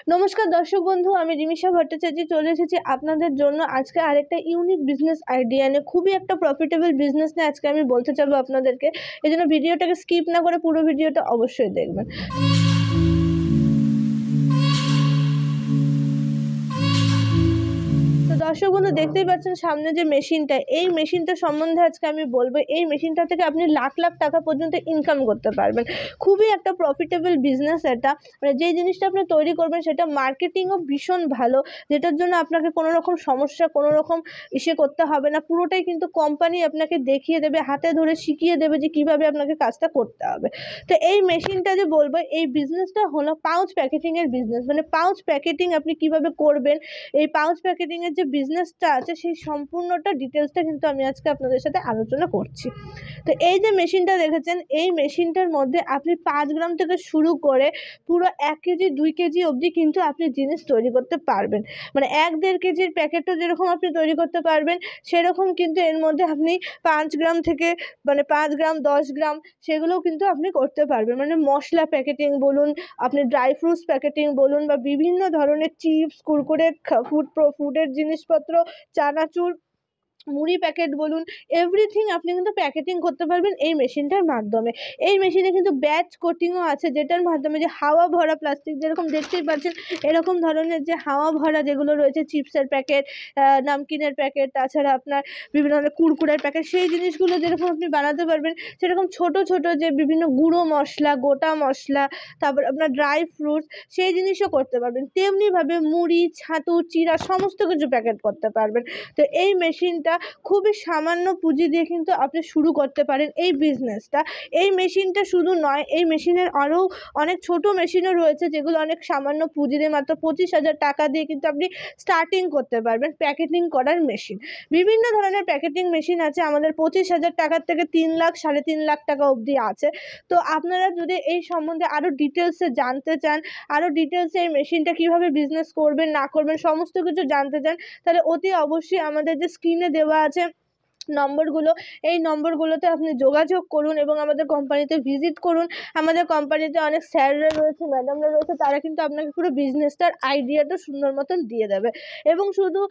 নমস্কার দর্শক বন্ধু, আমি রিমিশা ভট্টাচার্য চলে এসেছি আপনাদের জন্য আজকে আরেকটা ইউনিক বিজনেস আইডিয়া নিয়ে। খুবই একটা প্রফিটেবল বিজনেস নিয়ে আজকে আমি বলতে চাইবো আপনাদেরকে। এই জন্য ভিডিওটাকে স্কিপ না করে পুরো ভিডিওটা অবশ্যই দেখবেন। তো দর্শক বন্ধু, দেখতেই পাচ্ছেন সামনে যে মেশিনটা, এই মেশিনটা সম্বন্ধে আজকে আমি বলবো। এই মেশিনটা থেকে আপনি লাখ লাখ টাকা পর্যন্ত ইনকাম করতে পারবেন। খুবই একটা প্রফিটেবল বিজনেস এটা। মানে যেই জিনিসটা আপনি তৈরি করবেন সেটা মার্কেটিংও ভীষণ ভালো, যেটার জন্য আপনাকে কোনো রকম সমস্যা, কোনো রকম করতে হবে না। পুরোটাই কিন্তু কোম্পানি আপনাকে দেখিয়ে দেবে, হাতে ধরে শিখিয়ে দেবে যে কীভাবে আপনাকে কাজটা করতে হবে। তো এই মেশিনটা যে বলবো, এই বিজনেসটা হলো পাউচ প্যাকেটিংয়ের বিজনেস। মানে পাউচ প্যাকেটিং আপনি কিভাবে করবেন, এই পাউচ প্যাকেটিংয়ের যে বিজনেসটা আছে সেই সম্পূর্ণটা ডিটেলসটা কিন্তু আমি আজকে আপনাদের সাথে আলোচনা করছি। তো এই যে মেশিনটা দেখেছেন, এই মেশিনটার মধ্যে আপনি 5 গ্রাম থেকে শুরু করে পুরো 1 কেজি 2 কেজি অবধি কিন্তু আপনি জিনিস তৈরি করতে পারবেন। মানে 1-1.5 কেজির প্যাকেটও যেরকম আপনি তৈরি করতে পারবেন, সেরকম কিন্তু এর মধ্যে আপনি 5 গ্রাম থেকে 5 গ্রাম 10 গ্রাম সেগুলোও কিন্তু আপনি করতে পারবেন। মানে মশলা প্যাকেটিং বলুন, আপনি ড্রাই ফ্রুটস প্যাকেটিং বলুন, বা বিভিন্ন ধরনের চিপস, কুরকুরে, ফুডের জিনিসপত্র, চানাচুর, মুড়ি প্যাকেট বলুন, এভরিথিং আপনি কিন্তু প্যাকেটিং করতে পারবেন এই মেশিনটার মাধ্যমে। এই মেশিনে কিন্তু ব্যাচ কোটিংও আছে, যেটার মাধ্যমে যে হাওয়া ভরা প্লাস্টিক, যেরকম দেখতেই পাচ্ছেন এরকম ধরনের যে হাওয়া ভরা যেগুলো রয়েছে, চিপসের প্যাকেট, নামকিনের প্যাকেট, তাছাড়া আপনার বিভিন্ন ধরনের কুরকুরের প্যাকেট, সেই জিনিসগুলো যেরকম আপনি বানাতে পারবেন, সেরকম ছোট ছোট যে বিভিন্ন গুঁড়ো মশলা, গোটা মশলা, তারপর আপনার ড্রাই ফ্রুটস, সেই জিনিসও করতে পারবেন। তেমনিভাবে মুড়ি, ছাতু, চিড়া সমস্ত কিছু প্যাকেট করতে পারবেন। তো এই মেশিনটা খুবই সামান্য পুঁজি দিয়ে কিন্তু আপনি শুরু করতে পারেন এই বিজনেসটা। এই মেশিনটা শুধু নয়, এই মেশিনের আরও অনেক ছোট মেশিনও রয়েছে, যেগুলো অনেক সামান্য পুঁজি দিয়ে মাত্র 25,000 টাকা দিয়ে কিন্তু আপনি স্টার্টিং করতে পারবেন প্যাকেটিং করার মেশিন। বিভিন্ন ধরনের প্যাকেটিং মেশিন আছে, আমাদের 25,000 টাকার থেকে 3 লাখ 3.5 লাখ টাকা অবধি আছে। তো আপনারা যদি এই সম্বন্ধে আরও ডিটেলসে জানতে চান, আরও ডিটেলসে এই মেশিনটা কীভাবে বিজনেস করবেন না করবেন সমস্ত কিছু জানতে চান, তাহলে অতি অবশ্যই আমাদের যে স্ক্রিনে দেওয়া আছে নম্বরগুলো, এই নম্বরগুলোতে আপনি যোগাযোগ করুন এবং আমাদের কোম্পানিতে ভিজিট করুন। আমাদের কোম্পানিতে অনেক স্যাররা রয়েছে, ম্যাডামরা রয়েছে, তারা কিন্তু আপনাকে পুরো বিজনেসটার আইডিয়াটা সুন্দর মতন দিয়ে দেবে। এবং শুধু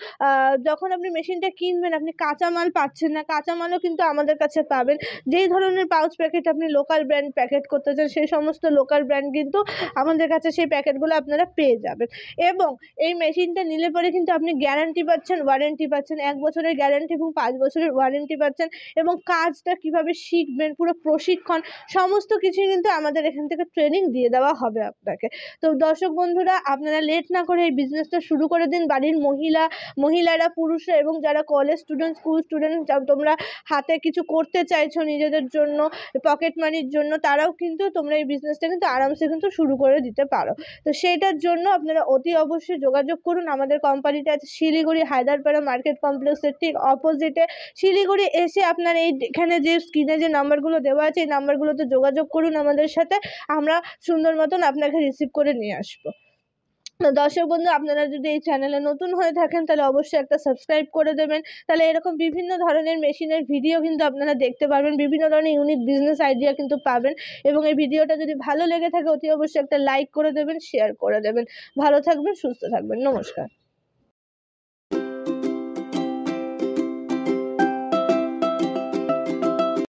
যখন আপনি মেশিনটা কিনবেন, আপনি কাঁচামাল পাচ্ছেন না, কাঁচামালও কিন্তু আমাদের কাছে পাবেন। যেই ধরনের পাউচ প্যাকেট আপনি লোকাল ব্র্যান্ড প্যাকেট করতে চান, সেই সমস্ত লোকাল ব্র্যান্ড কিন্তু আমাদের কাছে সেই প্যাকেটগুলো আপনারা পেয়ে যাবেন। এবং এই মেশিনটা নিলে পরে কিন্তু আপনি গ্যারান্টি পাচ্ছেন, ওয়ারেন্টি পাচ্ছেন, 1 বছরের গ্যারান্টি এবং 5 বছরের ওয়ারেন্টি পাচ্ছেন। এবং কাজটা কিভাবে শিখবেন, পুরো প্রশিক্ষণ সমস্ত কিছুই কিন্তু আমাদের এখান থেকে ট্রেনিং দিয়ে দেওয়া হবে আপনাকে। তো দর্শক বন্ধুরা, আপনারা লেট না করে এই বিজনেসটা শুরু করে দিন। বাড়ির মহিলারা, পুরুষরা এবং যারা কলেজ স্টুডেন্ট, স্কুল স্টুডেন্ট, তোমরা হাতে কিছু করতে চাইছো নিজেদের জন্য, পকেট মানির জন্য, তারাও কিন্তু তোমরা এই বিজনেসটা কিন্তু আরামসে কিন্তু শুরু করে দিতে পারো। তো সেইটার জন্য আপনারা অতি অবশ্যই যোগাযোগ করুন। আমাদের কোম্পানিটা আছে শিলিগুড়ি হায়দারপাড়া মার্কেট কমপ্লেক্সের ঠিক অপোজিটে। শিলিগুড়ি এসে আপনার এখানে যে স্ক্রিনে যে নাম্বারগুলো দেওয়া আছে, এই নাম্বারগুলোতে যোগাযোগ করুন আমাদের সাথে। আমরা সুন্দর মতন আপনাকে রিসিভ করে নিয়ে আসবো। তো দর্শক বন্ধু, আপনারা যদি এই চ্যানেলে নতুন হয়ে থাকেন তাহলে অবশ্যই একটা সাবস্ক্রাইব করে দেবেন। তাহলে এরকম বিভিন্ন ধরনের মেশিনের ভিডিও কিন্তু আপনারা দেখতে পারবেন, বিভিন্ন ধরনের ইউনিক বিজনেস আইডিয়া কিন্তু পাবেন। এবং এই ভিডিওটা যদি ভালো লেগে থাকে অতি অবশ্যই একটা লাইক করে দেবেন, শেয়ার করে দেবেন। ভালো থাকবেন, সুস্থ থাকবেন। নমস্কার।